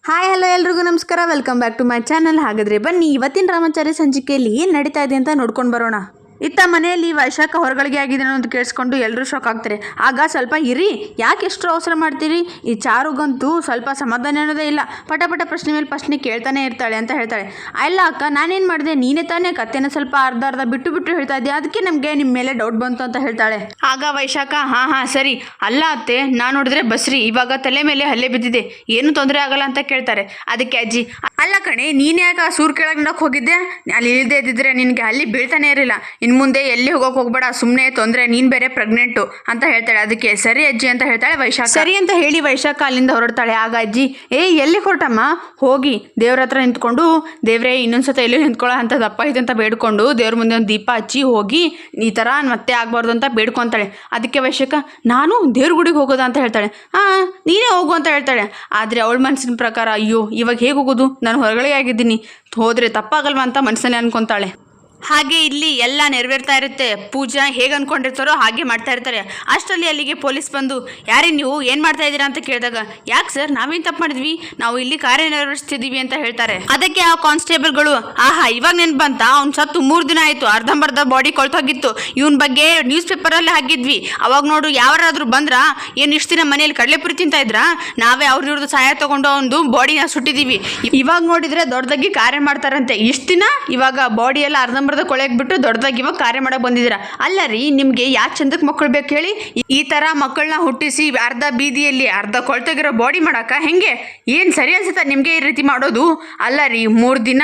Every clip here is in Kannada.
ಹಾಯ್ ಹಲೋ ಎಲ್ರಿಗೂ ನಮಸ್ಕಾರ, welcome back to my channel. ಹಾಗಾದರೆ ಬನ್ನಿ ಇವತ್ತಿನ ರಾಮಾಚಾರಿ ಸಂಚಿಕೆಯಲ್ಲಿ ಏನು ನಡೀತಾ ಇದೆ ಅಂತ ನೋಡ್ಕೊಂಡು ಬರೋಣ. ಇತ್ತ ಮನೆಯಲ್ಲಿ ವೈಶಾಖ ಹೊರಗಳಿಗೆ ಆಗಿದೆ ಅಂತ ಕೇಳಿಸ್ಕೊಂಡು ಎಲ್ಲರೂ ಶಾಕ್ ಆಗ್ತಾರೆ. ಆಗ ಸ್ವಲ್ಪ ಇರಿ, ಯಾಕೆ ಎಷ್ಟು ಅವಸರ ಮಾಡ್ತೀರಿ, ಈ ಚಾರುಗಂತೂ ಸ್ವಲ್ಪ ಸಮಾಧಾನ ಅನ್ನೋದೇ ಇಲ್ಲ, ಪಟ ಪಟ ಪ್ರಶ್ನೆ ಮೇಲೆ ಪ್ರಶ್ನೆ ಕೇಳ್ತಾನೆ ಇರ್ತಾಳೆ ಅಂತ ಹೇಳ್ತಾಳೆ. ಅಲ್ಲ ಅಕ್ಕ, ನಾನೇನು ಮಾಡಿದೆ, ನೀನೇ ತಾನೇ ಕತ್ತೆನ ಸ್ವಲ್ಪ ಅರ್ಧ ಬಿಟ್ಟು ಹೇಳ್ತಾ ಇದ್ದೆ, ಅದಕ್ಕೆ ನಮಗೆ ನಿಮ್ಮ ಮೇಲೆ ಡೌಟ್ ಬಂತು ಅಂತ ಹೇಳ್ತಾಳೆ. ಆಗ ವೈಶಾಖ ಹಾಂ ಸರಿ, ಅಲ್ಲ ಅತ್ತೆ, ನಾನು ನೋಡಿದ್ರೆ ಬಸ್ರಿ ಇವಾಗ ತಲೆ ಮೇಲೆ ಹಲ್ಲೆ ಬಿದ್ದಿದೆ, ಏನು ತೊಂದರೆ ಆಗಲ್ಲ ಅಂತ ಕೇಳ್ತಾರೆ. ಅದಕ್ಕೆ ಅಜ್ಜಿ, ಅಲ್ಲ ಕಣೆ, ನೀನು ಯಾಕೆ ಆ ಸೂರು ಕೆಳಗೆ ನೋಡಕ್ಕೆ ಹೋಗಿದ್ದೆ, ಅಲ್ಲಿ ಇಲ್ಲದೆ ಇದ್ದಿದ್ರೆ ನಿನಗೆ ಅಲ್ಲಿ ಬೀಳ್ತಾನೆ ಇರಲಿಲ್ಲ, ಇನ್ನು ಮುಂದೆ ಎಲ್ಲಿ ಹೋಗೋಕೆ ಹೋಗ್ಬೇಡ, ಸುಮ್ಮನೆ ತೊಂದರೆ, ನೀನು ಬೇರೆ ಪ್ರೆಗ್ನೆಂಟು ಅಂತ ಹೇಳ್ತಾಳೆ. ಅದಕ್ಕೆ ಸರಿ ಅಜ್ಜಿ ಅಂತ ಹೇಳ್ತಾಳೆ ವೈಶಾಖ. ಸರಿ ಅಂತ ಹೇಳಿ ವೈಶಾಖ ಅಲ್ಲಿಂದ ಹೊರಡ್ತಾಳೆ. ಆಗ ಅಜ್ಜಿ, ಎಲ್ಲಿ ಹೊರಟಮ್ಮ, ಹೋಗಿ ದೇವ್ರ ಹತ್ರ ನಿಂತ್ಕೊಂಡು, ದೇವ್ರೇ ಇನ್ನೊಂದ್ಸತ ಎಲ್ಲಿ ನಿಂತ್ಕೊಳ್ಳೋ ಅಂತ ದಪ್ಪ ಇದೆ ಅಂತ ಬೇಡ್ಕೊಂಡು ದೇವ್ರ ಮುಂದೆ ಒಂದು ದೀಪ ಹಚ್ಚಿ ಹೋಗಿ ಈ ಥರ ಮತ್ತೆ ಆಗಬಾರ್ದು ಅಂತ ಬೇಡ್ಕೊತಾಳೆ. ಅದಕ್ಕೆ ವೈಶಾಖ, ನಾನು ದೇವ್ರ ಗುಡಿಗೆ ಹೋಗೋದಾ ಅಂತ ಹೇಳ್ತಾಳೆ. ನೀನೇ ಹೋಗು ಅಂತ ಹೇಳ್ತಾಳೆ. ಆದರೆ ಅವಳ ಮನಸ್ಸಿನ ಪ್ರಕಾರ, ಅಯ್ಯೋ ಇವಾಗ ಹೇಗೆ ಹೋಗೋದು, ನಾನು ಹೊರಗಡೆ ಆಗಿದ್ದೀನಿ, ಹೋದರೆ ತಪ್ಪಾಗಲ್ವಾ ಅಂತ ಮನಸ್ಸಲ್ಲಿ ಅನ್ಕೊತಾಳೆ. ಹಾಗೆ ಇಲ್ಲಿ ಎಲ್ಲ ನೆರವೇರ್ತಾ ಇರುತ್ತೆ, ಪೂಜಾ ಹೇಗೆ ಅಂದ್ಕೊಂಡಿರ್ತಾರೋ ಹಾಗೆ ಮಾಡ್ತಾ ಇರ್ತಾರೆ. ಅಷ್ಟರಲ್ಲಿ ಅಲ್ಲಿಗೆ ಪೊಲೀಸ್ ಬಂದು, ಯಾರೇ ನೀವು ಏನು ಮಾಡ್ತಾ ಇದ್ದೀರಾ ಅಂತ ಕೇಳಿದಾಗ, ಯಾಕೆ ಸರ್, ನಾವೇನು ತಪ್ಪು ಮಾಡಿದ್ವಿ, ನಾವು ಇಲ್ಲಿ ಕಾರ್ಯ ನಿರ್ವಹಿಸ್ತಿದ್ದೀವಿ ಅಂತ ಹೇಳ್ತಾರೆ. ಅದಕ್ಕೆ ಆ ಕಾನ್ಸ್ಟೇಬಲ್ಗಳು, ಇವಾಗ ನೆನ್ಪು ಬಂತ, ಅವ್ನು ಸತ್ತು 3 ದಿನ ಆಯಿತು, ಅರ್ಧಂಬರ್ಧ ಬಾಡಿ ಕೊಳ್ತೋಗಿತ್ತು, ಇವನ ಬಗ್ಗೆ ನ್ಯೂಸ್ ಪೇಪರಲ್ಲಿ ಹಾಕಿದ್ವಿ, ಅವಾಗ ನೋಡು ಯಾರಾದ್ರೂ ಬಂದ್ರಾ, ಏನು ಇಷ್ಟು ದಿನ ಮನೇಲಿ ಕಡಲೆಪುರಿ ತಿಂತಾ ಇದ್ರಾ, ನಾವೇ ಅವ್ರದ್ದು ಸಹಾಯ ತಗೊಂಡು ಒಂದು ಬಾಡಿನ ಸುಟ್ಟಿದ್ದೀವಿ, ಇವಾಗ ನೋಡಿದ್ರೆ ದೊಡ್ಡದಾಗಿ ಕಾರ್ಯ ಮಾಡ್ತಾರಂತೆ, ಇಷ್ಟು ದಿನ ಇವಾಗ ಬಾಡಿ ಎಲ್ಲ ಅರ್ಧಂಬರ್ಧ ಕೊಳೆಗೆ ಬಿಟ್ಟು ದೊಡ್ಡದಾಗಿ ಇವಾಗ ಕಾರ್ಯ ಮಾಡಕ್ಕೆ ಬಂದಿದ್ದೀರಾ. ಅಲ್ಲ ರೀ, ನಿಮಗೆ ಯಾಕೆ ಚಂದಕ್ಕೆ ಮಕ್ಕಳು ಬೇಕು ಹೇಳಿ, ಈ ಥರ ಮಕ್ಕಳನ್ನ ಹುಟ್ಟಿಸಿ ಅರ್ಧ ಬೀದಿಯಲ್ಲಿ ಅರ್ಧ ಕೊಳ್ತೋಗಿರೋ ಬಾಡಿ ಮಾಡಕ್ಕ ಹೆಂಗೆ, ಏನು ಸರಿ ಅನ್ಸುತ್ತಾ ನಿಮಗೆ ಈ ರೀತಿ ಮಾಡೋದು. ಅಲ್ಲ ರೀ, 3 ದಿನ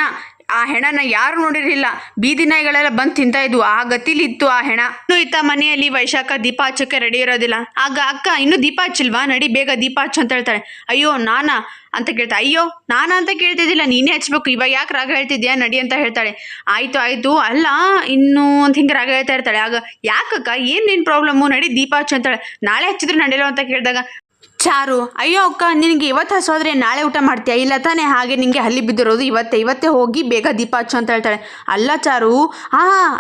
ಆ ಹೆಣನ ಯಾರು ನೋಡಿರಲಿಲ್ಲ, ಬೀದಿ ನಾಯಿಗಳೆಲ್ಲ ಬಂದು ತಿಂತಾ ಇದ್ವು, ಆ ಗತಿಲಿತ್ತು ಆ ಹೆಣ. ಇನ್ನು ಇತ್ತ ಮನೆಯಲ್ಲಿ ವೈಶಾಖ ದೀಪ ಹಚ್ಚಕ್ಕೆ ರೆಡಿ ಇರೋದಿಲ್ಲ. ಆಗ ಅಕ್ಕ, ಇನ್ನೂ ದೀಪ ಹಚ್ಚಿಲ್ವಾ, ನಡಿ ಬೇಗ ದೀಪ ಹಚ್ಚು ಅಂತ ಹೇಳ್ತಾಳೆ. ಅಯ್ಯೋ ನಾನಾ ಅಂತ ಕೇಳ್ತಾ, ಅಯ್ಯೋ ನಾನಾ ಅಂತ ಕೇಳ್ತಿದ್ದಿಲ್ಲ, ನೀನೇ ಹಚ್ಬೇಕು, ಇವಾಗ ಯಾಕೆ ರಾಗ ಹೇಳ್ತಿದ್ಯಾ, ನಡಿ ಅಂತ ಹೇಳ್ತಾಳೆ. ಆಯಿತು ಅಲ್ಲ ಇನ್ನೂ ಅಂತ ಹಿಂಗೆ ರಾಗ ಹೇಳ್ತಾ ಇರ್ತಾಳೆ. ಆಗ ಯಾಕಕ್ಕ, ಏನು ಪ್ರಾಬ್ಲಮ್ಮು, ನಡಿ ದೀಪ ಹಚ್ಚು ಅಂತಾಳೆ. ನಾಳೆ ಹಚ್ಚಿದ್ರೆ ನಡೆಯಲ್ಲ ಅಂತ ಕೇಳಿದಾಗ ಚಾರು, ಅಯ್ಯೋ ಅಕ್ಕ, ನಿನಗೆ ಇವತ್ತು ಹಸೋದ್ರೆ ನಾಳೆ ಊಟ ಮಾಡ್ತೀಯಾ, ಇಲ್ಲ ತಾನೇ, ಹಾಗೆ ನಿನಗೆ ಹಲ್ಲಿ ಬಿದ್ದಿರೋದು ಇವತ್ತೇ ಹೋಗಿ ಬೇಗ ದೀಪ ಹಚ್ಚು ಅಂತ ಹೇಳ್ತಾಳೆ. ಅಲ್ಲ ಚಾರು,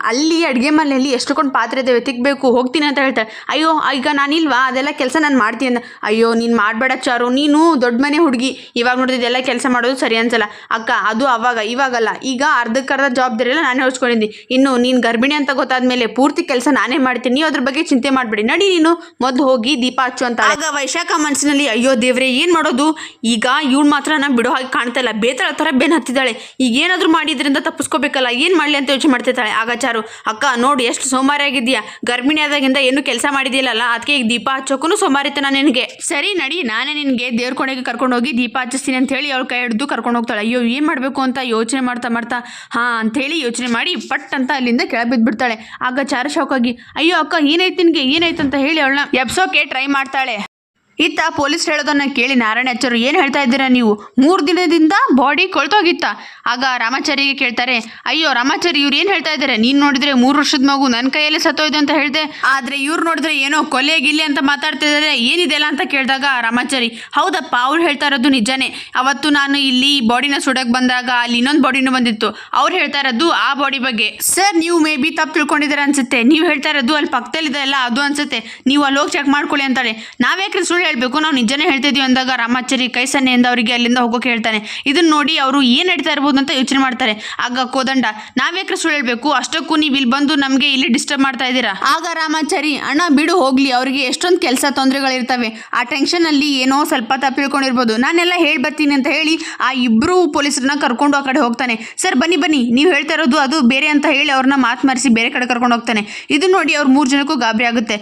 ಅಲ್ಲಿ ಅಡುಗೆ ಮನೆಯಲ್ಲಿ ಎಷ್ಟೊಂದು ಪಾತ್ರೆ ಇದ್ದಾವೆ, ತಿಕ್ಕಬೇಕು, ಹೋಗ್ತೀನಿ ಅಂತ ಹೇಳ್ತಾಳೆ. ಅಯ್ಯೋ ಈಗ ನಾನಿಲ್ವಾ, ಅದೆಲ್ಲ ಕೆಲಸ ನಾನು ಮಾಡ್ತೀನಿ ಅಂತ. ಅಯ್ಯೋ ನೀನು ಮಾಡಬೇಡ ಚಾರು, ನೀನು ದೊಡ್ಡ ಮನೆ ಹುಡುಗಿ, ಇವಾಗ ನೋಡಿದ್ದೆಲ್ಲ ಕೆಲಸ ಮಾಡೋದು ಸರಿ ಅನ್ಸಲ್ಲ ಅಕ್ಕ, ಅದು ಅವಾಗ ಇವಾಗಲ್ಲ, ಈಗ ಅರ್ಧಕ್ಕರ್ಧ ಜವಾಬ್ದಾರಿ ಎಲ್ಲ ನಾನೇ ಹೊಡ್ಸ್ಕೊಂಡಿದ್ದೀನಿ, ಇನ್ನು ನೀನು ಗರ್ಭಿಣಿ ಅಂತ ಗೊತ್ತಾದ್ಮೇಲೆ ಪೂರ್ತಿ ಕೆಲಸ ನಾನೇ ಮಾಡ್ತೀನಿ, ನೀವು ಅದ್ರ ಬಗ್ಗೆ ಚಿಂತೆ ಮಾಡಬೇಡಿ, ನಡಿ ನೀನು ಮೊದಲು ಹೋಗಿ ದೀಪ ಹಚ್ಚು ಅಂತ. ಆಗ ವೈಶಾಖ ಮನಸ್ಸಿನಲ್ಲಿ, ಅಯ್ಯೋ ದೇವ್ರೆ ಏನು ಮಾಡೋದು, ಈಗ ಇವಳು ಮಾತ್ರ ನಾನು ಬಿಡೋ ಹಾಗೆ ಕಾಣ್ತಾ ಇಲ್ಲ, ಬೇತಾಳ ಥರ ಬೆನ್ನು ಹತ್ತಿದ್ದಾಳೆ, ಈಗ ಏನಾದರೂ ಮಾಡಿದ್ರಿಂದ ತಪ್ಪಿಸ್ಕೋಬೇಕಲ್ಲ, ಏನು ಮಾಡಲಿ ಅಂತ ಯೋಚನೆ ಮಾಡ್ತಿರ್ತಾಳೆ. ಆಗ ಚಾರು, ಅಕ್ಕ ನೋಡಿ ಎಷ್ಟು ಸೋಮಾರಿ ಆಗಿದೆಯಾ, ಗರ್ಭಿಣಿ ಆದಾಗಿಂದ ಏನು ಕೆಲಸ ಮಾಡಿದಿಲ್ಲಲ್ಲ, ಅದಕ್ಕೆ ಈಗ ದೀಪ ಹಚ್ಚೋಕ್ಕೂ ಸೋಮಾರಿತನ ನಿನಗೆ. ಸರಿ ನಡಿ, ನಾನೇ ನಿನಗೆ ದೇವ್ರ ಕೊನೆಗೆ ಕರ್ಕೊಂಡು ಹೋಗಿ ದೀಪ ಹಚ್ಚಿಸ್ತೀನಿ ಅಂತ ಹೇಳಿ ಅವಳು ಕೈ ಹಿಡಿದು ಕರ್ಕೊಂಡು ಹೋಗ್ತಾಳೆ. ಅಯ್ಯೋ ಏನು ಮಾಡಬೇಕು ಅಂತ ಯೋಚನೆ ಮಾಡ್ತಾ ಅಂಥೇಳಿ ಯೋಚನೆ ಮಾಡಿ ಪಟ್ ಅಂತ ಅಲ್ಲಿಂದ ಕೆಳ ಬಿದ್ದುಬಿಡ್ತಾಳೆ. ಆಗ ಚಾರು ಶಾಕಾಗಿ, ಅಯ್ಯೋ ಅಕ್ಕ ಏನಾಯ್ತು ನಿನಗೆ, ಏನಾಯ್ತು ಅಂತ ಹೇಳಿ ಅವಳನ್ನ ಎಬ್ಸೋಕೆ ಟ್ರೈ ಮಾಡ್ತಾಳೆ. ಇತ್ತ ಪೊಲೀಸ್ ಹೇಳೋದನ್ನ ಕೇಳಿ ನಾರಾಯಣಾಚಾರ್ಯರು, ಏನು ಹೇಳ್ತಾ ಇದ್ದೀರಾ ನೀವು, 3 ದಿನದಿಂದ ಬಾಡಿ ಕೊಳ್ತೋಗಿತ್ತ. ಆಗ ರಾಮಾಚಾರಿಗೆ ಕೇಳ್ತಾರೆ, ಅಯ್ಯೋ ರಾಮಾಚಾರಿ, ಇವ್ರು ಏನು ಹೇಳ್ತಾ ಇದ್ದಾರೆ, ನೀನು ನೋಡಿದ್ರೆ 3 ವರ್ಷದ ಮಗು ನನ್ನ ಕೈಯಲ್ಲಿ ಸತ್ತೋಯ್ತು ಅಂತ ಹೇಳಿದೆ, ಆದರೆ ಇವ್ರು ನೋಡಿದ್ರೆ ಏನೋ ಕೊಲೆ ಗಿಲ್ಲೆ ಅಂತ ಮಾತಾಡ್ತಿದ್ದಾರೆ, ಏನಿದೆಲ್ಲ ಅಂತ ಕೇಳಿದಾಗ ರಾಮಾಚಾರಿ, ಹೌದಪ್ಪ ಅವ್ರು ಹೇಳ್ತಾ ಇರೋದು ನಿಜಾನೇ, ಅವತ್ತು ನಾನು ಇಲ್ಲಿ ಬಾಡಿನ ಸುಡಕ್ಕೆ ಬಂದಾಗ ಅಲ್ಲಿ ಇನ್ನೊಂದು ಬಾಡಿನೂ ಬಂದಿತ್ತು, ಅವ್ರು ಹೇಳ್ತಾ ಇರೋದು ಆ ಬಾಡಿ ಬಗ್ಗೆ. ಸರ್ ನೀವು ಮೇ ಬಿ ತಪ್ಪು ತಿಳ್ಕೊಂಡಿದ್ದೀರಾ ಅನ್ಸುತ್ತೆ, ನೀವು ಹೇಳ್ತಾ ಇರೋದು ಅಲ್ಲಿ ಪಕ್ಕದಲ್ಲಿದೆ ಅಲ್ಲ ಅದು ಅನ್ಸುತ್ತೆ, ನೀವು ಅಲ್ಲಿ ಹೋಗಿ ಚೆಕ್ ಮಾಡ್ಕೊಳ್ಳಿ ಅಂತಾಳೆ. ನಾವ್ಯಾಕ್ರಿ ಸುಳ್ಳು ಹೇಳಬೇಕು, ನಾವು ನಿಜನೇ ಹೇಳ್ತಿದ್ವಿ ಅಂದಾಗ ರಾಮಾಚಾರಿ ಕೈ ಸನ್ನೆಯಿಂದ ಅವರಿಗೆ ಅಲ್ಲಿಂದ ಹೋಗೋಕೆ ಹೇಳ್ತಾನೆ. ಇದನ್ನ ನೋಡಿ ಅವರು ಏನು ನಡೀತಾ ಇರ್ಬೋದು ಅಂತ ಯೋಚನೆ ಮಾಡ್ತಾರೆ. ಆಗ ಕೋದಂಡ, ನಾವ್ಯಾಕ್ರೆ ಸುಳ್ಳು ಹೇಳಬೇಕು, ಅಷ್ಟಕ್ಕೂ ನೀವು ಇಲ್ಲಿ ಬಂದು ನಮಗೆ ಇಲ್ಲಿ ಡಿಸ್ಟರ್ಬ್ ಮಾಡ್ತಾ ಇದ್ದೀರಾ. ಆಗ ರಾಮಾಚಾರಿ, ಅಣ್ಣ ಬಿಡು ಹೋಗ್ಲಿ, ಅವರಿಗೆ ಎಷ್ಟೊಂದು ಕೆಲಸ ತೊಂದರೆಗಳಿರ್ತವೆ, ಆ ಟೆನ್ಷನಲ್ಲಿ ಏನೋ ಸ್ವಲ್ಪ ತಪ್ಪು ತಿಳ್ಕೊಂಡಿರ್ಬೋದು, ನಾನೆಲ್ಲ ಹೇಳಿ ಬರ್ತೀನಿ ಅಂತ ಹೇಳಿ ಆ ಇಬ್ಬರು ಪೊಲೀಸರನ್ನ ಕರ್ಕೊಂಡು ಆ ಕಡೆ ಹೋಗ್ತಾನೆ. ಸರ್ ಬನ್ನಿ, ನೀವು ಹೇಳ್ತಾ ಇರೋದು ಅದು ಬೇರೆ ಅಂತ ಹೇಳಿ ಅವ್ರನ್ನ ಮಾತುಮಾರಿಸಿ ಬೇರೆ ಕಡೆ ಕರ್ಕೊಂಡು ಹೋಗ್ತಾನೆ. ಇದನ್ನ ನೋಡಿ ಅವ್ರು 3 ಜನಕ್ಕೂ ಗಾಬರಿ ಆಗುತ್ತೆ.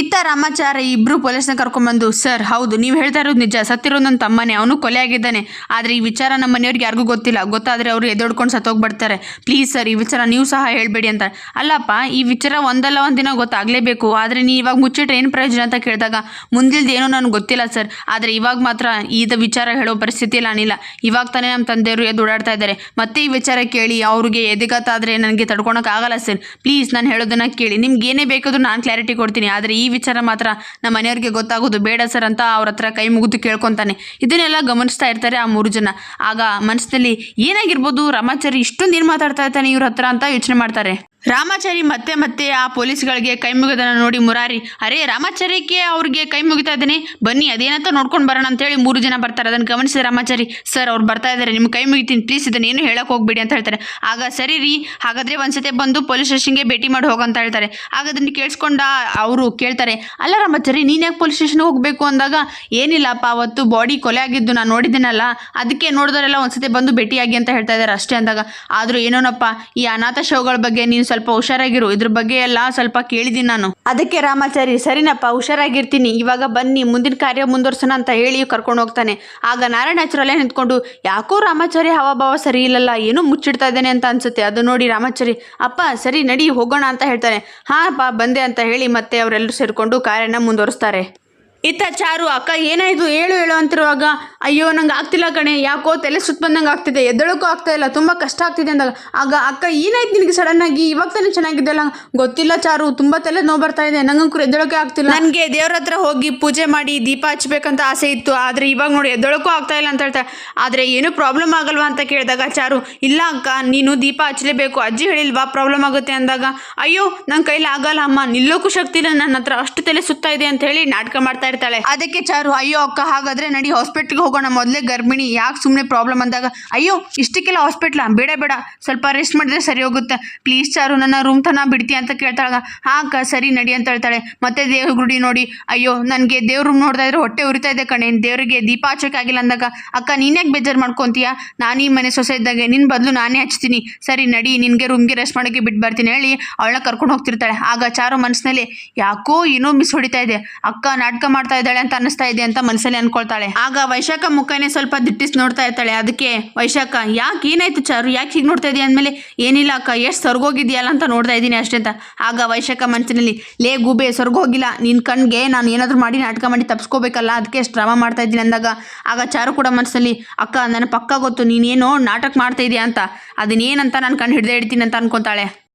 ಇತ್ತ ರಾಮಾಚಾರ ಇಬ್ಬರು ಪೊಲೀಸ್ನ ಕರ್ಕೊಂಡ್ಬಂದು, ಸರ್ ಹೌದು ನೀವು ಹೇಳ್ತಾ ಇರೋದು ನಿಜ, ಸತ್ತಿರೋದು ನನ್ನ ತಮ್ಮನೇ, ಅವನು ಕೊಲೆ ಆಗಿದ್ದಾನೆ, ಆದರೆ ಈ ವಿಚಾರ ನಮ್ಮ ಮನೆಯವ್ರಿಗೆ ಯಾರಿಗೂ ಗೊತ್ತಿಲ್ಲ, ಗೊತ್ತಾದರೆ ಅವರು ಎದೊಡ್ಕೊಂಡು ಸತ್ತೋಗ್ಬಿಡ್ತಾರೆ, ಪ್ಲೀಸ್ ಸರ್ ಈ ವಿಚಾರ ನೀವು ಸಹ ಹೇಳಬೇಡಿ ಅಂತ. ಅಲ್ಲಪ್ಪ ಈ ವಿಚಾರ ಒಂದಲ್ಲ ಒಂದು ದಿನ ಗೊತ್ತಾಗಲೇಬೇಕು, ಆದರೆ ನೀವು ಇವಾಗ ಮುಚ್ಚಿಟ್ರೆ ಏನು ಪ್ರಯೋಜನ ಅಂತ ಕೇಳಿದಾಗ, ಮುಂದಿಲ್ದೇನೋ ನನಗೆ ಗೊತ್ತಿಲ್ಲ ಸರ್, ಆದರೆ ಇವಾಗ ಮಾತ್ರ ಈದ ವಿಚಾರ ಹೇಳೋ ಪರಿಸ್ಥಿತಿಯಲ್ಲಿ ನಾನಿಲ್ಲ, ಇವಾಗ ತಾನೇ ನಮ್ಮ ತಂದೆಯವರು ಎದ್ದು ಓಡಾಡ್ತಾ ಇದ್ದಾರೆ, ಮತ್ತೆ ಈ ವಿಚಾರ ಕೇಳಿ ಅವ್ರಿಗೆ ಎದೆಗತ್ತಾದರೆ ನನಗೆ ತಡ್ಕೊಳಕ್ಕಾಗಲ್ಲ ಸರ್, ಪ್ಲೀಸ್ ನಾನು ಹೇಳೋದನ್ನು ಕೇಳಿ, ನಿಮ್ಗೆ ಏನೇ ಬೇಕಾದರೂ ನಾನು ಕ್ಲಾರಿಟಿ ಕೊಡ್ತೀನಿ, ಆದರೆ ಈ ವಿಚಾರ ಮಾತ್ರ ನಮ್ಮ ಮನೆಯವ್ರಿಗೆ ಗೊತ್ತಾಗೋದು ಬೇಡ ಸರ್ ಅಂತ ಅವ್ರ ಹತ್ರ ಕೈ ಮುಗಿದು ಕೇಳ್ಕೊತಾನೆ. ಇದನ್ನೆಲ್ಲ ಗಮನಿಸ್ತಾ ಇರ್ತಾರೆ ಆ 3 ಜನ. ಆಗ ಮನಸ್ಸಿನಲ್ಲಿ ಏನಾಗಿರ್ಬೋದು, ರಾಮಾಚಾರಿ ಇಷ್ಟೊಂದು ಏನು ಮಾತಾಡ್ತಾ ಇರ್ತಾನೆ ಇವ್ರ ಹತ್ರ ಅಂತ ಯೋಚನೆ ಮಾಡ್ತಾರೆ. ರಾಮಾಚಾರಿ ಮತ್ತೆ ಮತ್ತೆ ಆ ಪೊಲೀಸ್ಗಳಿಗೆ ಕೈ ಮುಗಿದನ್ನು ನೋಡಿ ಮುರಾರಿ, ಅರೆ ರಾಮಾಚಾರಿಗೆ ಅವ್ರಿಗೆ ಕೈ ಮುಗಿತಾ ಇದ್ದೇನೆ, ಬನ್ನಿ ಅದೇನಂತ ನೋಡ್ಕೊಂಡು ಬರೋಣ ಅಂತೇಳಿ 3 ಜನ ಬರ್ತಾರೆ. ಅದನ್ನು ಗಮನಿಸಿದ ರಾಮಾಚಾರಿ, ಸರ್ ಅವ್ರು ಬರ್ತಾ ಇದ್ದಾರೆ, ನಿಮ್ಮ ಕೈ ಮುಗಿತೀನಿ ಪ್ಲೀಸ್, ಇದನ್ನೇನು ಹೇಳಕ್ಕೆ ಹೋಗ್ಬೇಡಿ ಅಂತ ಹೇಳ್ತಾರೆ. ಆಗ ಸರಿ ರೀ, ಹಾಗಾದರೆ ಒಂದ್ಸತಿ ಬಂದು ಪೊಲೀಸ್ ಸ್ಟೇಷನ್ಗೆ ಭೇಟಿ ಮಾಡಿ ಹೋಗಂತ ಹೇಳ್ತಾರೆ. ಆಗ ಅದನ್ನು ಕೇಳಿಸ್ಕೊಂಡ ಅವರು ಕೇಳ್ತಾರೆ, ಅಲ್ಲ ರಾಮಾಚಾರಿ ನೀನು ಯಾಕೆ ಪೊಲೀಸ್ ಸ್ಟೇಷನ್ಗೆ ಹೋಗಬೇಕು ಅಂದಾಗ, ಏನಿಲ್ಲಪ್ಪ ಅವತ್ತು ಬಾಡಿ ಕೊಲೆ ಆಗಿದ್ದು ನಾನು ನೋಡಿದ್ದೇನಲ್ಲ, ಅದಕ್ಕೆ ನೋಡಿದರೆಲ್ಲ ಒಂದ್ಸತಿ ಬಂದು ಭೇಟಿಯಾಗಿ ಅಂತ ಹೇಳ್ತಾ ಇದ್ದಾರೆ ಅಷ್ಟೇ ಅಂದಾಗ, ಆದರೂ ಏನೋನಪ್ಪ ಈ ಅನಾಥ ಶವಗಳ ಬಗ್ಗೆ ನೀನು ಸ್ವಲ್ಪ ಹುಷಾರಾಗಿರು, ಇದ್ರ ಬಗ್ಗೆ ಎಲ್ಲ ಸ್ವಲ್ಪ ಕೇಳಿದ್ದೀನಿ ನಾನು. ಅದಕ್ಕೆ ರಾಮಾಚಾರಿ ಸರಿನಪ್ಪ ಹುಷಾರಾಗಿರ್ತೀನಿ, ಇವಾಗ ಬನ್ನಿ ಮುಂದಿನ ಕಾರ್ಯ ಮುಂದುವರ್ಸೋಣ ಅಂತ ಹೇಳಿ ಕರ್ಕೊಂಡು ಹೋಗ್ತಾನೆ. ಆಗ ನಾರಾಯಣಾಚಾರ್ಯ ನಿಂತ್ಕೊಂಡು, ಯಾಕೋ ರಾಮಾಚಾರಿ ಹಾವಭಾವ ಸರಿ ಇಲ್ಲಲ್ಲ, ಏನೋ ಮುಚ್ಚಿಡ್ತಾ ಇದ್ದಾನೆ ಅಂತ ಅನ್ಸುತ್ತೆ. ಅದು ನೋಡಿ ರಾಮಾಚಾರಿ, ಅಪ್ಪ ಸರಿ ನಡಿ ಹೋಗೋಣ ಅಂತ ಹೇಳ್ತಾನೆ. ಹಾಂ ಅಪ್ಪ ಬಂದೆ ಅಂತ ಹೇಳಿ ಮತ್ತೆ ಅವರೆಲ್ಲರೂ ಸೇರಿಕೊಂಡು ಕಾರ್ಯನ ಮುಂದುವರಿಸ್ತಾರೆ. ಇತ್ತ ಚಾರು, ಅಕ್ಕ ಏನಾಯಿತು ಹೇಳು ಅಂತಿರುವಾಗ, ಅಯ್ಯೋ ನಂಗೆ ಆಗ್ತಿಲ್ಲ ಕಣೆ, ಯಾಕೋ ತಲೆ ಸುತ್ತ ಬಂದಂಗೆ ಆಗ್ತಿದೆ, ಎದ್ದಳಕ್ಕೂ ಆಗ್ತಾ ಇಲ್ಲ, ತುಂಬ ಕಷ್ಟ ಆಗ್ತಿದೆ ಅಂದಾಗ, ಆಗ ಅಕ್ಕ ಏನಾಯ್ತು ನಿನಗೆ ಸಡನ್ನಾಗಿ, ಇವಾಗ ತಾನೇ ಚೆನ್ನಾಗಿದ್ದೆಲ್ಲ. ಗೊತ್ತಿಲ್ಲ ಚಾರು, ತುಂಬ ತಲೆ ನೋವು ಬರ್ತಾ ಇದೆ, ನಂಗಂಕೂ ಎದ್ದಳಕ್ಕೆ ಆಗ್ತಿಲ್ಲ, ನನಗೆ ದೇವ್ರ ಹತ್ರ ಹೋಗಿ ಪೂಜೆ ಮಾಡಿ ದೀಪ ಹಚ್ಬೇಕಂತ ಆಸೆ ಇತ್ತು, ಆದರೆ ಇವಾಗ ನೋಡಿ ಎದ್ದಳಕ್ಕೂ ಆಗ್ತಾ ಇಲ್ಲ ಅಂತ ಹೇಳ್ತಾರೆ. ಆದರೆ ಏನೂ ಪ್ರಾಬ್ಲಮ್ ಆಗಲ್ವಾ ಅಂತ ಕೇಳಿದಾಗ ಚಾರು, ಇಲ್ಲ ಅಕ್ಕ ನೀನು ದೀಪ ಹಚ್ಚಲೇಬೇಕು, ಅಜ್ಜಿ ಹೇಳಿಲ್ವಾ ಪ್ರಾಬ್ಲಮ್ ಆಗುತ್ತೆ ಅಂದಾಗ, ಅಯ್ಯೋ ನನ್ನ ಕೈಲಿ ಆಗಲ್ಲ ಅಮ್ಮ, ನಿಲ್ಲೋಕ್ಕೂ ಶಕ್ತಿ ಇಲ್ಲ ನನ್ನ ಹತ್ರ, ಅಷ್ಟು ತಲೆ ಸುತ್ತಾ ಇದೆ ಅಂತ ಹೇಳಿ ನಾಟಕ ಮಾಡ್ತಾ ಇರ್ತಾಳೆ. ಅದಕ್ಕೆ ಚಾರು, ಅಯ್ಯೋ ಅಕ್ಕ ಹಾಗಾದ್ರೆ ನಡಿ ಹಾಸ್ಪಿಟ್ಲ್ಗೆ ಹೋಗೋಣ, ಮೊದಲೇ ಗರ್ಭಿಣಿ, ಯಾಕೆ ಸುಮ್ಮನೆ ಪ್ರಾಬ್ಲಮ್ ಅಂದಾಗ, ಅಯ್ಯೋ ಇಷ್ಟಕ್ಕೆಲ್ಲ ಹಾಸ್ಪಿಟ್ಲಾ, ಬೇಡ ಸ್ವಲ್ಪ ರೆಸ್ಟ್ ಮಾಡಿದ್ರೆ ಸರಿ ಹೋಗುತ್ತೆ, ಪ್ಲೀಸ್ ಚಾರು ನನ್ನ ರೂಮ್ ತನ ಬಿಡ್ತೀಯ ಅಂತ ಕೇಳ್ತಾಳ. ಹಾ ಅಕ್ಕ ಸರಿ ನಡಿ ಅಂತ ಹೇಳ್ತಾಳೆ. ಮತ್ತೆ ದೇವ್ರ ಗುಡಿ ನೋಡಿ, ಅಯ್ಯೋ ನನಗೆ ದೇವ್ರ ರೂಮ್ ನೋಡ್ತಾ ಇದ್ರೆ ಹೊಟ್ಟೆ ಉರಿತಾ ಇದೆ ಕಣೆ, ದೇವರಿಗೆ ದೀಪ ಹಚ್ಚೋಕ್ಕಾಗಿಲ್ಲ ಅಂದಾಗ, ಅಕ್ಕ ನೀನ್ಯಾಕೆ ಬೇಜಾರು ಮಾಡ್ಕೊತೀಯ, ನಾನು ಈ ಮನೆ ಸೊಸೆ ಇದ್ದಾಗೆ ನಿನ್ನ ಬದಲು ನಾನೇ ಹಚ್ತೀನಿ, ಸರಿ ನಡಿ ನಿನಗೆ ರೂಮ್ಗೆ ರೆಸ್ಟ್ ಮಾಡೋಕ್ಕೆ ಬಿಟ್ಟು ಬರ್ತೀನಿ ಹೇಳಿ ಅವಳನ್ನ ಕರ್ಕೊಂಡು ಹೋಗ್ತಿರ್ತಾಳೆ. ಆಗ ಚಾರು ಮನಸ್ಸಿನಲ್ಲಿ ಯಾಕೋ ಏನೋ ಮಿಸ್ ಹೊಡಿತಾ ಇದೆ, ಅಕ್ಕ ನಾಟಕ ಮಾಡ್ತಾ ಇದ್ದಾಳೆ ಅಂತ ಅನ್ನಿಸ್ತಾ ಇದೆ ಅಂತ ಮನಸ್ಸಲ್ಲಿ ಅನ್ಕೊಳ್ತಾಳೆ. ಆಗ ವೈಶಾಖ ಮುಖನೇ ಸ್ವಲ್ಪ ದಿಟ್ಟಿಸಿ ನೋಡ್ತಾ ಇರ್ತಾಳೆ. ಅದಕ್ಕೆ ವೈಶಾಖ, ಯಾಕೆ ಏನಾಯ್ತು ಚಾರು, ಯಾಕೆ ಹೀಗೆ ನೋಡ್ತಾ ಇದೆಯಾ ಅಂದಮೇಲೆ, ಏನಿಲ್ಲ ಅಕ್ಕ ಎಷ್ಟು ಸ್ವರ್ಗೋಗಿದೆಯಲ್ಲ ಅಂತ ನೋಡ್ತಾ ಇದ್ದೀನಿ ಅಷ್ಟೇ ಅಂತ. ಆಗ ವೈಶಾಖ ಮನಸ್ಸಿನಲ್ಲಿ, ಲೇ ಗೂಬೆ ಸ್ವರ್ಗೋಗಿಲ್ಲ, ನಿನ್ನ ಕಣ್ಗೆ ನಾನು ಏನಾದರೂ ಮಾಡಿ ನಾಟಕ ಮಾಡಿ ತಪ್ಪಿಸ್ಕೋಬೇಕಲ್ಲ, ಅದಕ್ಕೆ ಎಷ್ಟು ಡ್ರಾಮಾ ಮಾಡ್ತಾ ಇದ್ದೀನಿ ಅಂದಾಗ, ಆಗ ಚಾರು ಕೂಡ ಮನಸ್ಸಲ್ಲಿ, ಅಕ್ಕ ನನ್ನ ಪಕ್ಕ ಗೊತ್ತು ನೀನೇನೋ ನಾಟಕ ಮಾಡ್ತಾ ಇದೆಯಾ ಅಂತ, ಅದನ್ನೇನಂತ ನಾನು ಕಣ್ಣು ಹಿಡ್ದೇ ಇಡ್ತೀನಿ ಅಂತ ಅನ್ಕೊತಾಳೆ.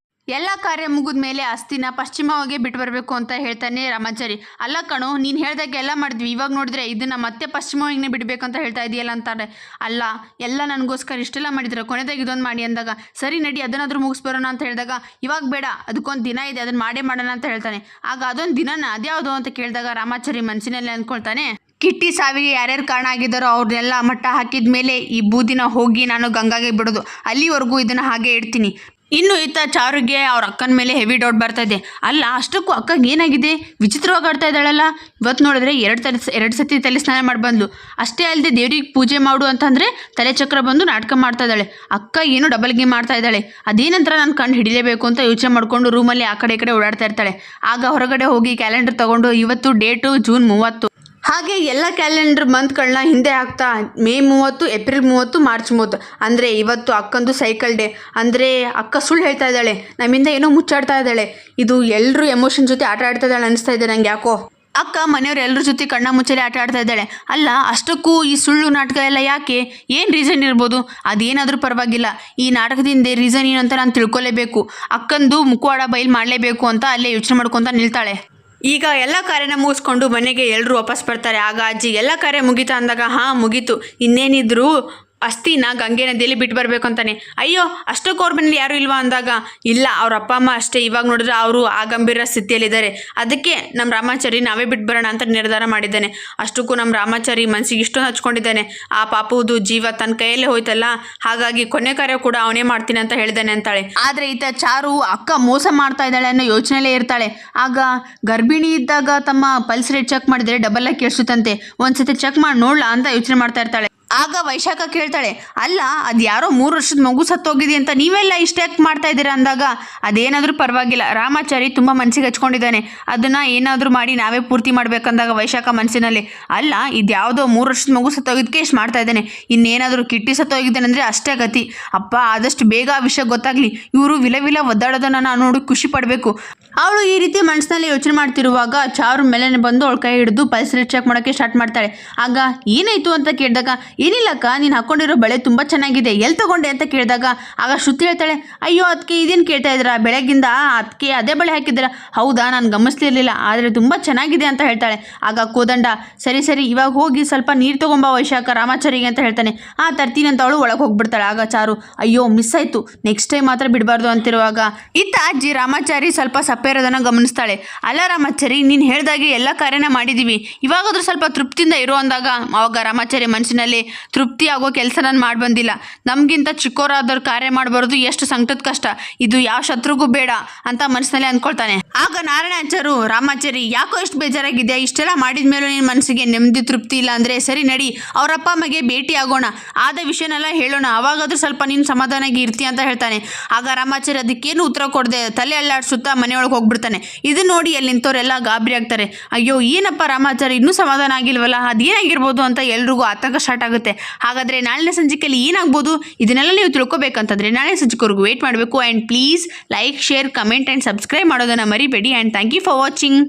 ಎಲ್ಲ ಕಾರ್ಯ ಮುಗಿದ ಮೇಲೆ ಅಸ್ಥಿನ ಪಶ್ಚಿಮವಾಗಿ ಬಿಟ್ಟು ಬರಬೇಕು ಅಂತ ಹೇಳ್ತಾನೆ ರಾಮಾಚಾರಿ. ಅಲ್ಲ ಕಣೋ ನೀನು ಹೇಳ್ದಾಗೆ ಎಲ್ಲ ಮಾಡಿದ್ವಿ, ಇವಾಗ ನೋಡಿದ್ರೆ ಇದನ್ನು ಮತ್ತೆ ಪಶ್ಚಿಮವಾಗಿನೇ ಬಿಡಬೇಕಂತ ಹೇಳ್ತಾ ಇದೆಯಲ್ಲ ಅಂತಾರೆ. ಅಲ್ಲ ಎಲ್ಲ ನನಗೋಸ್ಕರ ಇಷ್ಟೆಲ್ಲ ಮಾಡಿದ್ರೆ ಕೊನೆದಾಗಿ ಇದೊಂದು ಮಾಡಿ ಅಂದಾಗ, ಸರಿ ನಡಿ ಅದನ್ನಾದ್ರೂ ಮುಗಿಸ್ಬರೋಣ ಅಂತ ಹೇಳಿದಾಗ, ಇವಾಗ ಬೇಡ ಅದಕ್ಕೊಂದು ದಿನ ಇದೆ ಅದನ್ನು ಮಾಡೇ ಮಾಡೋಣ ಅಂತ ಹೇಳ್ತಾನೆ. ಆಗ ಅದೊಂದು ದಿನನ ಅದ್ಯಾವುದು ಅಂತ ಕೇಳಿದಾಗ ರಾಮಾಚಾರಿ ಮನಸ್ಸಿನಲ್ಲಿ ಅಂದ್ಕೊಳ್ತಾನೆ, ಕಿಟ್ಟಿ ಸಾವಿಗೆ ಯಾರ್ಯಾರು ಕಾರಣ ಆಗಿದ್ದಾರೋ ಅವ್ರನ್ನೆಲ್ಲ ಮಟ್ಟ ಹಾಕಿದ ಮೇಲೆ ಈ ಬೂದಿನ ಹೋಗಿ ನಾನು ಗಂಗಾಗೆ ಬಿಡೋದು, ಅಲ್ಲಿವರೆಗೂ ಇದನ್ನು ಹಾಗೆ ಇಡ್ತೀನಿ. ಇನ್ನು ಇತ್ತ ಚಾರುಗೆ ಅವ್ರ ಅಕ್ಕನ ಮೇಲೆ ಹೆವಿ ಡೌಟ್ ಬರ್ತಾ ಇದೆ. ಅಲ್ಲ ಅಷ್ಟಕ್ಕೂ ಅಕ್ಕಗೆ ಏನಾಗಿದೆ, ವಿಚಿತ್ರವಾಗಿ ಆಡ್ತಾ ಇದ್ದಾಳಲ್ಲ, ಇವತ್ತು ನೋಡಿದ್ರೆ ಎರಡು ಸತಿ ತಲೆ ಸ್ನಾನ ಮಾಡಿ ಬಂದ್ಲು, ಅಷ್ಟೇ ಅಲ್ಲದೆ ದೇವ್ರಿಗೆ ಪೂಜೆ ಮಾಡು ಅಂತಂದರೆ ತಲೆ ಚಕ್ರ ಬಂದು ನಾಟಕ ಮಾಡ್ತಾ ಇದ್ದಾಳೆ. ಅಕ್ಕ ಏನು ಡಬಲ್ ಗೇಮ್ ಮಾಡ್ತಾ ಇದ್ದಾಳೆ, ಅದೇನಂತರ ನಾನು ಕಣ್ಣು ಹಿಡಿಲೇಬೇಕು ಅಂತ ಯೋಚನೆ ಮಾಡಿಕೊಂಡು ರೂಮಲ್ಲಿ ಆ ಕಡೆ ಈ ಕಡೆ ಓಡಾಡ್ತಾ ಇರ್ತಾಳೆ. ಆಗ ಹೊರಗಡೆ ಹೋಗಿ ಕ್ಯಾಲೆಂಡರ್ ತೊಗೊಂಡು ಇವತ್ತು ಡೇಟು ಜೂನ್ 30, ಹಾಗೆ ಎಲ್ಲ ಕ್ಯಾಲೆಂಡರ್ ಮಂತ್ಗಳನ್ನ ಹಿಂದೆ ಹಾಕ್ತಾ ಮೇ 30, ಏಪ್ರಿಲ್ 30, ಮಾರ್ಚ್ 30, ಅಂದರೆ ಇವತ್ತು ಅಕ್ಕಂದು ಸೈಕಲ್ ಡೇ. ಅಂದರೆ ಅಕ್ಕ ಸುಳ್ಳು ಹೇಳ್ತಾ ಇದ್ದಾಳೆ, ನಮ್ಮಿಂದ ಏನೋ ಮುಚ್ಚಾಡ್ತಾ ಇದ್ದಾಳೆ, ಇದು ಎಲ್ಲರೂ ಎಮೋಷನ್ ಜೊತೆ ಆಟ ಆಡ್ತಾ ಇದ್ದಾಳೆ ಅನಿಸ್ತಾ ಇದೆ ನಂಗೆ ಯಾಕೋ. ಅಕ್ಕ ಮನೆಯವ್ರು ಎಲ್ಲರ ಜೊತೆ ಕಣ್ಣ ಮುಚ್ಚಲೆ ಆಟ ಆಡ್ತಾ ಇದ್ದಾಳೆ. ಅಲ್ಲ ಅಷ್ಟಕ್ಕೂ ಈ ಸುಳ್ಳು ನಾಟಕ ಎಲ್ಲ ಯಾಕೆ, ಏನು ರೀಸನ್ ಇರ್ಬೋದು, ಅದೇನಾದರೂ ಪರವಾಗಿಲ್ಲ, ಈ ನಾಟಕದಿಂದ ರೀಸನ್ ಏನು ಅಂತ ನಾನು ತಿಳ್ಕೊಲೇಬೇಕು, ಅಕ್ಕಂದು ಮುಖವಾಡ ಬಯಲು ಮಾಡಲೇಬೇಕು ಅಂತ ಅಲ್ಲೇ ಯೋಚನೆ ಮಾಡ್ಕೊತ ನಿಲ್ತಾಳೆ. ಈಗ ಎಲ್ಲ ಕಾರ್ಯನ ಮುಗಿಸ್ಕೊಂಡು ಮನೆಗೆ ಎಲ್ಲರೂ ವಾಪಸ್ ಬರ್ತಾರೆ. ಆಗ ಅಜ್ಜಿ ಎಲ್ಲ ಕಾರ್ಯ ಮುಗೀತಾ ಅಂದಾಗ, ಹಾಂ ಮುಗೀತು, ಇನ್ನೇನಿದ್ರು ಅಸ್ಥಿನ ಗಂಗೆ ನದಿಯಲ್ಲಿ ಬಿಟ್ಟು ಬರಬೇಕು ಅಂತಾನೆ. ಅಯ್ಯೋ ಅಷ್ಟಕ್ಕೂ ಅವ್ರ ಮನೇಲಿ ಯಾರೂ ಇಲ್ವಾ ಅಂದಾಗ, ಇಲ್ಲ ಅವ್ರ ಅಪ್ಪ ಅಮ್ಮ ಅಷ್ಟೇ, ಇವಾಗ ನೋಡಿದ್ರೆ ಅವರು ಆ ಗಂಭೀರ ಸ್ಥಿತಿಯಲ್ಲಿದ್ದಾರೆ, ಅದಕ್ಕೆ ನಮ್ಮ ರಾಮಾಚಾರಿ ನಾವೇ ಬಿಟ್ಟು ಬರೋಣ ಅಂತ ನಿರ್ಧಾರ ಮಾಡಿದ್ದಾನೆ. ಅಷ್ಟಕ್ಕೂ ನಮ್ಮ ರಾಮಾಚಾರಿ ಮನಸ್ಸಿಗೆ ಇಷ್ಟೊಂದು ಹಚ್ಕೊಂಡಿದ್ದಾನೆ, ಆ ಪಾಪುದು ಜೀವ ತನ್ನ ಕೈಯಲ್ಲೇ ಹೋಯ್ತಲ್ಲ, ಹಾಗಾಗಿ ಕೊನೆ ಕಾರ್ಯ ಕೂಡ ಅವನೇ ಮಾಡ್ತೀನಿ ಅಂತ ಹೇಳಿದ್ದಾನೆ ಅಂತಾಳೆ. ಆದರೆ ಈತ ಚಾರು ಅಕ್ಕ ಮೋಸ ಮಾಡ್ತಾ ಇದ್ದಾಳೆ ಅನ್ನೋ ಯೋಚನೆಯಲ್ಲೇ ಇರ್ತಾಳೆ. ಆಗ ಗರ್ಭಿಣಿ ಇದ್ದಾಗ ತಮ್ಮ ಪಲ್ಸ್ ರೇಟ್ ಚೆಕ್ ಮಾಡಿದರೆ ಡಬಲ್ ಆಗಿ ಕೇಳಿಸುತ್ತಂತೆ, ಒಂದ್ಸತಿ ಚೆಕ್ ಮಾಡಿ ನೋಡ್ಲಾ ಅಂತ ಯೋಚನೆ ಮಾಡ್ತಾ ಇರ್ತಾಳೆ. ಆಗ ವೈಶಾಖ ಕೇಳ್ತಾಳೆ, ಅಲ್ಲ ಅದು ಯಾರೋ 3 ವರ್ಷದ ಮಗು ಸತ್ತೋಗಿದೆ ಅಂತ ನೀವೆಲ್ಲ ಇಷ್ಟ್ಯಾಕೆ ಮಾಡ್ತಾ ಇದ್ದೀರಾ ಅಂದಾಗ, ಅದೇನಾದರೂ ಪರವಾಗಿಲ್ಲ, ರಾಮಾಚಾರಿ ತುಂಬ ಮನಸ್ಸಿಗೆ ಹಚ್ಕೊಂಡಿದ್ದಾನೆ, ಅದನ್ನು ಏನಾದರೂ ಮಾಡಿ ನಾವೇ ಪೂರ್ತಿ ಮಾಡಬೇಕಂದಾಗ ವೈಶಾಖ ಮನಸ್ಸಿನಲ್ಲಿ, ಅಲ್ಲ ಇದು ಯಾವುದೋ 3 ವರ್ಷದ ಮಗು ಸತ್ತೋಗಿದ್ದಕ್ಕೆ ಇಷ್ಟು ಮಾಡ್ತಾ ಇದ್ದಾನೆ, ಇನ್ನೇನಾದರೂ ಕಿಟ್ಟಿ ಸತ್ತೋಗಿದ್ದಾನೆ ಅಂದರೆ ಅಷ್ಟೇ ಗತಿ, ಅಪ್ಪ ಆದಷ್ಟು ಬೇಗ ಆ ವಿಷಯ ಗೊತ್ತಾಗಲಿ, ಇವರು ವಿಲ ಒದ್ದಾಡೋದನ್ನು ನಾನು ನೋಡಿ ಖುಷಿ ಪಡಬೇಕು. ಅವಳು ಈ ರೀತಿ ಮನಸ್ಸಿನಲ್ಲಿ ಯೋಚನೆ ಮಾಡ್ತಿರುವಾಗ ಚಾರು ಮೇಲೆ ಬಂದು ಅವಳ ಕೈ ಹಿಡಿದು ಪಲ್ಸ್ ರೇಟ್ ಚೆಕ್ ಮಾಡೋಕ್ಕೆ ಸ್ಟಾರ್ಟ್ ಮಾಡ್ತಾಳೆ. ಆಗ ಏನಾಯಿತು ಅಂತ ಕೇಳಿದಾಗ, ಏನಿಲ್ಲಕ್ಕ, ನೀನು ಹಾಕ್ಕೊಂಡಿರೋ ಬಳೆ ತುಂಬ ಚೆನ್ನಾಗಿದೆ, ಎಲ್ಲಿ ತೊಗೊಂಡೆ ಅಂತ ಕೇಳಿದಾಗ ಆಗ ಶ್ರುತಿ ಹೇಳ್ತಾಳೆ, ಅಯ್ಯೋ ಅದಕ್ಕೆ ಇದೇನು ಕೇಳ್ತಾ ಇದ್ದೀರಾ, ಬೆಳಗ್ಗಿಂದ ಅದಕ್ಕೆ ಅದೇ ಬಳೆ ಹಾಕಿದ್ದೀರಾ? ಹೌದಾ, ನಾನು ಗಮನಿಸ್ಲಿರ್ಲಿಲ್ಲ, ಆದರೆ ತುಂಬ ಚೆನ್ನಾಗಿದೆ ಅಂತ ಹೇಳ್ತಾಳೆ. ಆಗ ಕೋದಂಡ, ಸರಿ ಸರಿ ಇವಾಗ ಹೋಗಿ ಸ್ವಲ್ಪ ನೀರು ತೊಗೊಂಬ ವೈಶಾಖ ರಾಮಾಚಾರಿಗೆ ಅಂತ ಹೇಳ್ತಾನೆ. ತರ್ತೀನಿ ಅಂತ ಅವಳು ಒಳಗೆ ಹೋಗ್ಬಿಡ್ತಾಳೆ. ಆಗ ಚಾರು, ಅಯ್ಯೋ ಮಿಸ್ ಆಯಿತು, ನೆಕ್ಸ್ಟ್ ಟೈಮ್ ಮಾತ್ರ ಬಿಡಬಾರ್ದು ಅಂತಿರುವಾಗ ಇತ್ತ ಅಜ್ಜಿ ರಾಮಾಚಾರಿ ಸ್ವಲ್ಪ ಸಪ್ಪೆ ಇರೋದನ್ನು ಗಮನಿಸ್ತಾಳೆ. ಅಲ್ಲ ರಾಮಾಚಾರಿ, ನೀನು ಹೇಳ್ದಾಗೆ ಎಲ್ಲ ಕಾರ್ಯನ ಮಾಡಿದ್ದೀವಿ, ಇವಾಗಾದ್ರೂ ಸ್ವಲ್ಪ ತೃಪ್ತಿಯಿಂದ ಇರೋ ಅಂದಾಗ ಅವಾಗ ರಾಮಾಚಾರಿ ಮನಸ್ಸಿನಲ್ಲಿ ತೃಪ್ತಿ ಆಗೋ ಕೆಲಸ ನಾನು ಮಾಡಿ ಬಂದಿಲ್ಲ, ನಮಗಿಂತ ಚಿಕ್ಕವರಾದವ್ರು ಕಾರ್ಯ ಮಾಡಬಾರ್ದು, ಎಷ್ಟು ಸಂಕಟದ ಕಷ್ಟ ಇದು, ಯಾವ ಶತ್ರುಗೂ ಬೇಡ ಅಂತ ಮನಸ್ಸಿನಲ್ಲಿ ಅಂದ್ಕೊಳ್ತಾನೆ. ಆಗ ನಾರಾಯಣಾಚಾರು, ರಾಮಾಚಾರಿ ಯಾಕೋ ಎಷ್ಟು ಬೇಜಾರಾಗಿದೆ, ಇಷ್ಟೆಲ್ಲ ಮಾಡಿದ ಮೇಲೂ ನಿನ್ನ ಮನಸ್ಸಿಗೆ ನೆಮ್ಮದಿ ತೃಪ್ತಿ ಇಲ್ಲ ಅಂದರೆ ಸರಿ ನಡಿ, ಅವರಪ್ಪ ಅಮ್ಮಗೆ ಭೇಟಿ ಆಗೋಣ, ಆದ ವಿಷಯನೆಲ್ಲ ಹೇಳೋಣ, ಅವಾಗಾದ್ರೂ ಸ್ವಲ್ಪ ನೀನು ಸಮಾಧಾನಾಗಿ ಇರ್ತೀಯ ಅಂತ ಹೇಳ್ತಾನೆ. ಆಗ ರಾಮಾಚಾರಿ ಅದಕ್ಕೇನು ಉತ್ತರ ಕೊಡದೆ ತಲೆ ಅಲ್ಲಾಡ್ಸುತ್ತಾ ಮನೆಯೊಳಗೆ ಹೋಗ್ಬಿಡ್ತಾನೆ. ಇದು ನೋಡಿ ಅಲ್ಲಿ ನಿಂತವರೆಲ್ಲ ಗಾಬರಿ ಆಗ್ತಾರೆ. ಅಯ್ಯೋ ಏನಪ್ಪ ರಾಮಾಚಾರಿ ಇನ್ನೂ ಸಮಾಧಾನ ಆಗಿಲ್ವಲ್ಲ, ಅದೇನಾಗಿರ್ಬೋದು ಅಂತ ಎಲ್ರಿಗೂ ಆತಂಕ ಸ್ಟಾರ್ಟ್ ಆಗುತ್ತೆ. ಹಾಗಾದರೆ ನಾಳಿನ ಸಂಚಿಕೆಯಲ್ಲಿ ಏನಾಗ್ಬೋದು ಇದನ್ನೆಲ್ಲ ನೀವು ತಿಳ್ಕೊಬೇಕಂತಂದರೆ ನಾಳೆ ಸಂಚಿಕೆವರೆಗೂ ವೇಟ್ ಮಾಡಬೇಕು. And please like, share, comment and subscribe ಮಾಡೋದನ್ನು ಮರಿಬೇಡಿ. And thank you for watching.